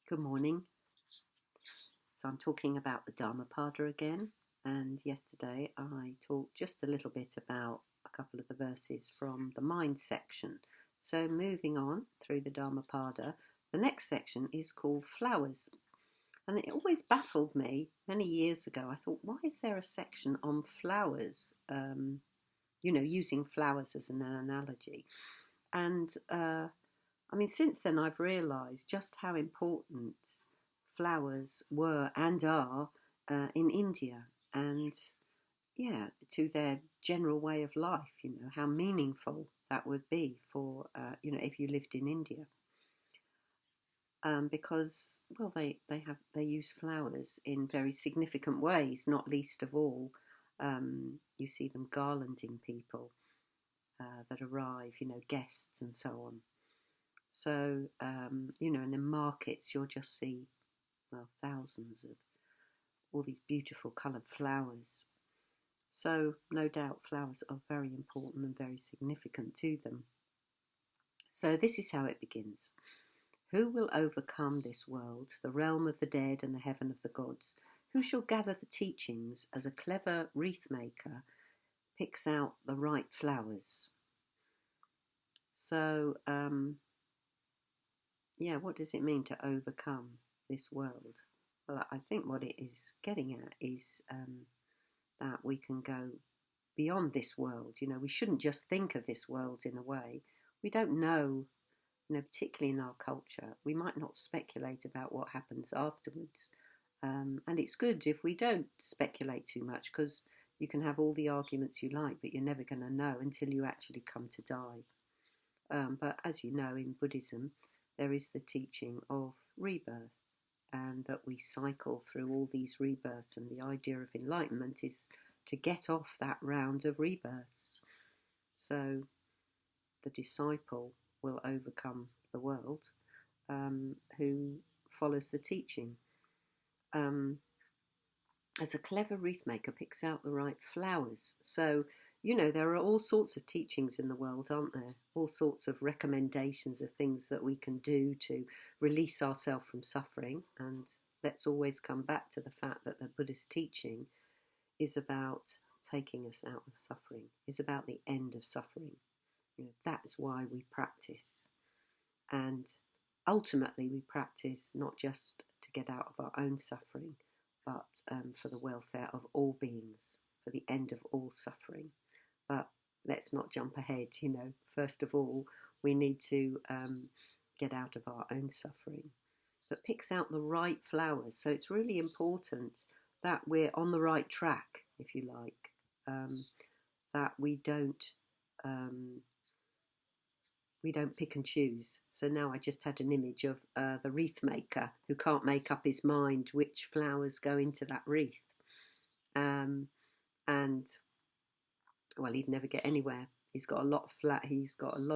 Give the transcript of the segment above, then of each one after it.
Good morning. So I'm talking about the Dhammapada again, and yesterday I talked just a little bit about a couple of the verses from the mind section. So moving on through the Dhammapada, the next section is called flowers. And it always baffled me many years ago. I thought, why is there a section on flowers? Using flowers as an analogy. And since then I've realised just how important flowers were and are in India, and to their general way of life. How meaningful that would be for if you lived in India, because they use flowers in very significant ways. Not least of all, you see them garlanding people that arrive, guests and so on. So, and in markets, you'll just see, thousands of all these beautiful coloured flowers. So, no doubt, flowers are very important and very significant to them. So, this is how it begins. Who will overcome this world, the realm of the dead and the heaven of the gods? Who shall gather the teachings as a clever wreath maker picks out the right flowers? So, what does it mean to overcome this world? Well, I think what it is getting at is that we can go beyond this world. We shouldn't just think of this world in a way. We don't know, particularly in our culture, we might not speculate about what happens afterwards. And it's good if we don't speculate too much, because you can have all the arguments you like, but you're never going to know until you actually come to die. But as you know, in Buddhism, there is the teaching of rebirth, and that we cycle through all these rebirths, and the idea of enlightenment is to get off that round of rebirths. So the disciple will overcome the world, who follows the teaching. As a clever wreath maker picks out the right flowers. So, there are all sorts of teachings in the world, aren't there? All sorts of recommendations of things that we can do to release ourselves from suffering. And let's always come back to the fact that the Buddhist teaching is about taking us out of suffering, is about the end of suffering. That's why we practice. And ultimately we practice not just to get out of our own suffering, but for the welfare of all beings, for the end of all suffering. But let's not jump ahead, First of all, we need to get out of our own suffering. But picks out the right flowers. So it's really important that we're on the right track, if you like, that we don't pick and choose. So now I just had an image of the wreath maker who can't make up his mind which flowers go into that wreath. And well, he'd never get anywhere. He's got a lot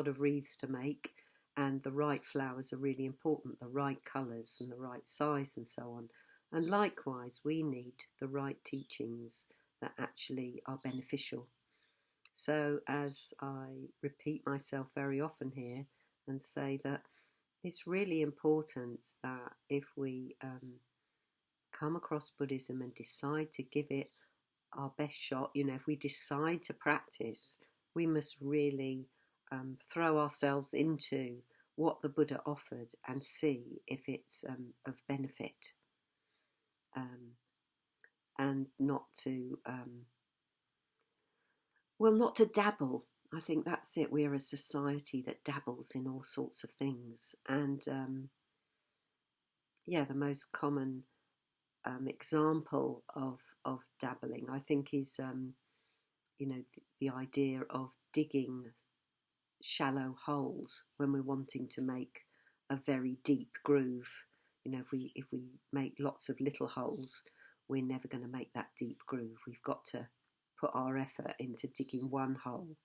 of wreaths to make, and the right flowers are really important, the right colours and the right size and so on. And likewise, we need the right teachings that actually are beneficial. So as I repeat myself very often here and say that it's really important that if we come across Buddhism and decide to give it our best shot, if we decide to practice, we must really throw ourselves into what the Buddha offered and see if it's of benefit, and not to dabble. I think that's it. We're a society that dabbles in all sorts of things, and the most common example of dabbling, I think, is the idea of digging shallow holes when we're wanting to make a very deep groove. If we make lots of little holes, we're never going to make that deep groove. We've got to put our effort into digging one hole.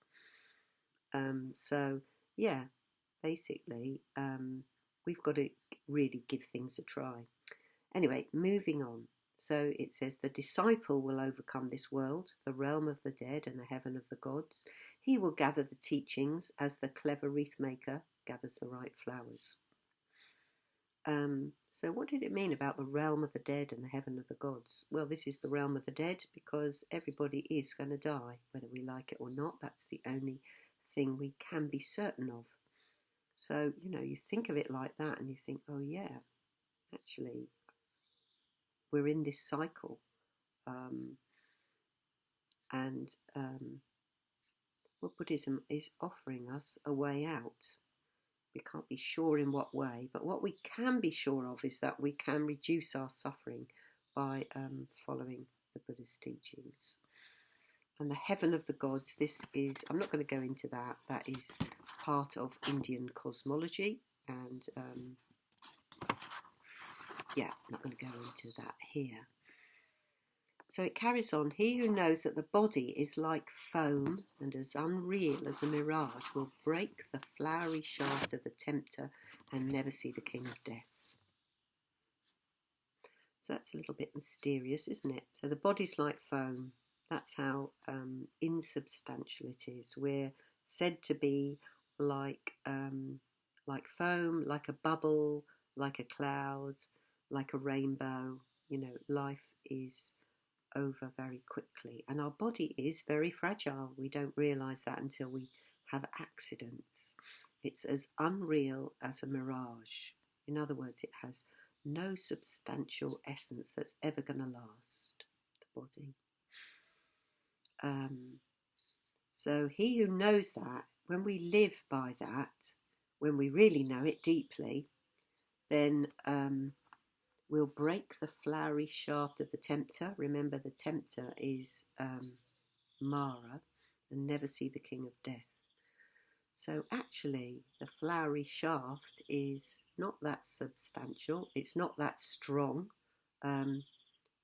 Basically, we've got to really give things a try. Anyway, moving on. So it says, the disciple will overcome this world, the realm of the dead and the heaven of the gods. He will gather the teachings as the clever wreath maker gathers the right flowers. So what did it mean about the realm of the dead and the heaven of the gods? Well, this is the realm of the dead because everybody is going to die, whether we like it or not. That's the only thing we can be certain of. So, you think of it like that and you think, oh yeah, actually, we're in this cycle. And well, Buddhism is offering us a way out. We can't be sure in what way, but what we can be sure of is that we can reduce our suffering by following the Buddha's teachings. And the heaven of the gods, I'm not going to go into that. That is part of Indian cosmology. And I'm not going to go into that here. So it carries on. He who knows that the body is like foam and as unreal as a mirage will break the flowery shaft of the tempter and never see the king of death. So that's a little bit mysterious, isn't it? So the body's like foam. That's how insubstantial it is. We're said to be like foam, like a bubble, like a cloud, like a rainbow. Life is over very quickly, and our body is very fragile. We don't realise that until we have accidents. It's as unreal as a mirage. In other words, it has no substantial essence that's ever going to last, the body. So he who knows that, when we live by that, when we really know it deeply, then we'll break the flowery shaft of the tempter. Remember, the tempter is Mara, and never see the king of death. So actually, the flowery shaft is not that substantial. It's not that strong.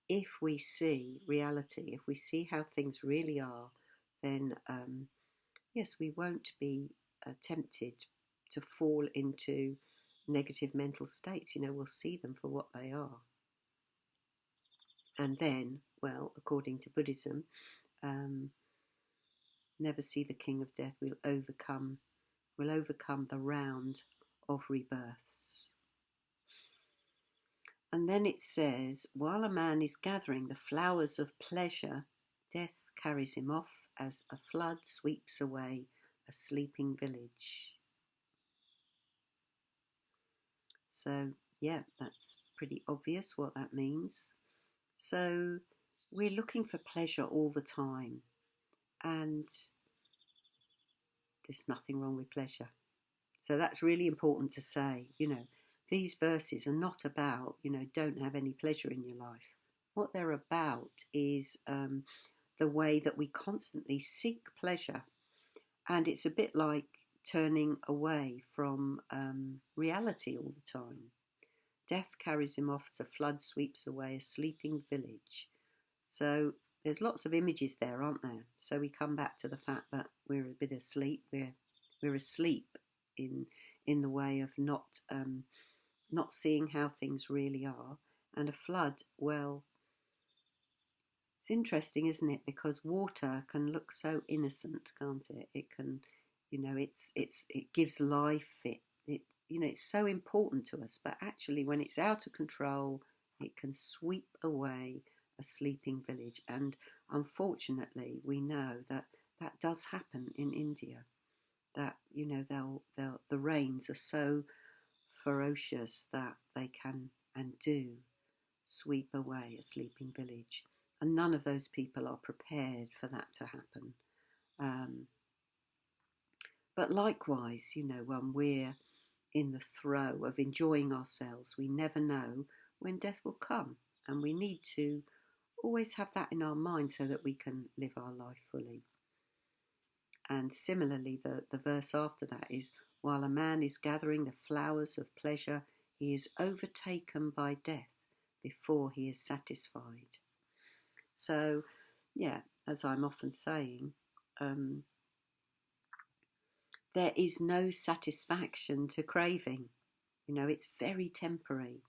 If we see reality, if we see how things really are, then yes, we won't be tempted to fall into negative mental states. We'll see them for what they are. And then, well, according to Buddhism, never see the king of death. We'll overcome the round of rebirths. And then it says, while a man is gathering the flowers of pleasure, death carries him off as a flood sweeps away a sleeping village. So, yeah, that's pretty obvious what that means. So, we're looking for pleasure all the time, and there's nothing wrong with pleasure. So that's really important to say. These verses are not about, don't have any pleasure in your life. What they're about is the way that we constantly seek pleasure. And it's a bit like turning away from reality all the time. Death carries him off as a flood sweeps away a sleeping village. So there's lots of images there, aren't there? So we come back to the fact that we're a bit asleep. We're asleep in the way of not seeing how things really are. And a flood, well, it's interesting, isn't it? Because water can look so innocent, can't it? It can, it gives life. It's so important to us. But actually, when it's out of control, it can sweep away a sleeping village. And unfortunately, we know that does happen in India. That the rains are so ferocious that they can and do sweep away a sleeping village, and none of those people are prepared for that to happen. But likewise, when we're in the throe of enjoying ourselves, we never know when death will come, and we need to always have that in our mind so that we can live our life fully. And similarly, the verse after that is, while a man is gathering the flowers of pleasure, he is overtaken by death before he is satisfied. So, yeah, as I'm often saying, there is no satisfaction to craving. It's very temporary.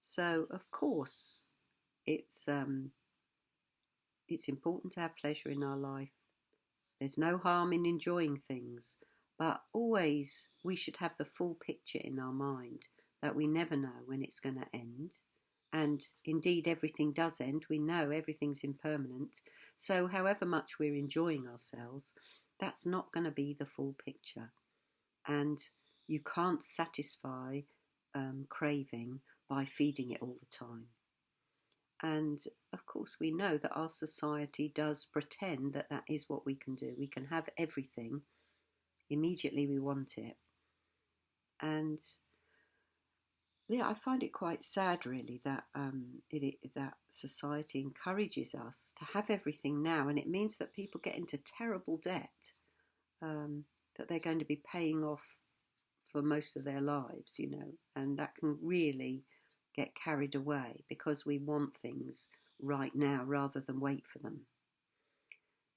So, of course, it's important to have pleasure in our life. There's no harm in enjoying things, but always we should have the full picture in our mind that we never know when it's going to end. And indeed, everything does end. We know everything's impermanent. So however much we're enjoying ourselves, that's not going to be the full picture. And you can't satisfy craving by feeding it all the time. And of course, we know that our society does pretend that that is what we can do. We can have everything immediately we want it. And yeah, I find it quite sad, really, that that society encourages us to have everything now, and it means that people get into terrible debt that they're going to be paying off for most of their lives, and that can really get carried away because we want things right now rather than wait for them.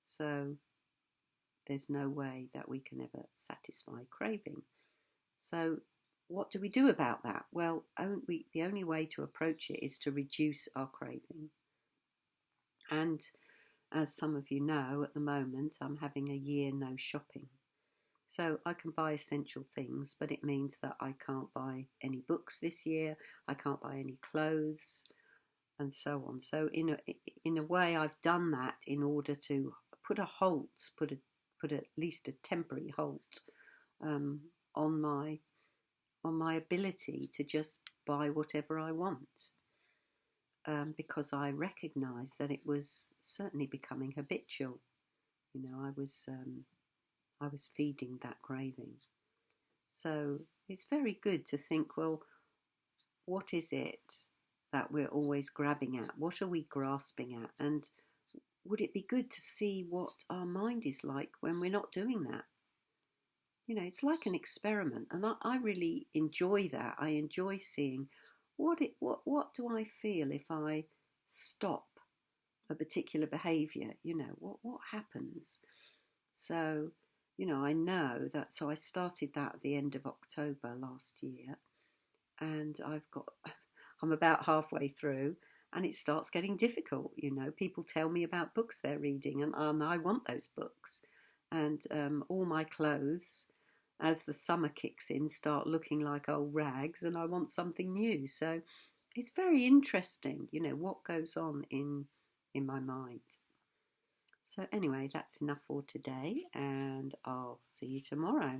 So there's no way that we can ever satisfy craving. So what do we do about that? Well, the only way to approach it is to reduce our craving. And as some of you know, at the moment, I'm having a year no shopping. So I can buy essential things, but it means that I can't buy any books this year, I can't buy any clothes, and so on. So in a way, I've done that in order to put a halt, put at least a temporary halt on my ability to just buy whatever I want, because I recognised that it was certainly becoming habitual. I was feeding that craving. So it's very good to think, well, what is it that we're always grabbing at? What are we grasping at? And would it be good to see what our mind is like when we're not doing that? It's like an experiment, and I really enjoy that. I enjoy seeing what do I feel if I stop a particular behaviour. What happens. So I know that. So I started that at the end of October last year, and I'm about halfway through, and it starts getting difficult. People tell me about books they're reading, and I want those books, and all my clothes, as the summer kicks in, start looking like old rags, and I want something new. So it's very interesting, what goes on in my mind. So anyway, that's enough for today, and I'll see you tomorrow.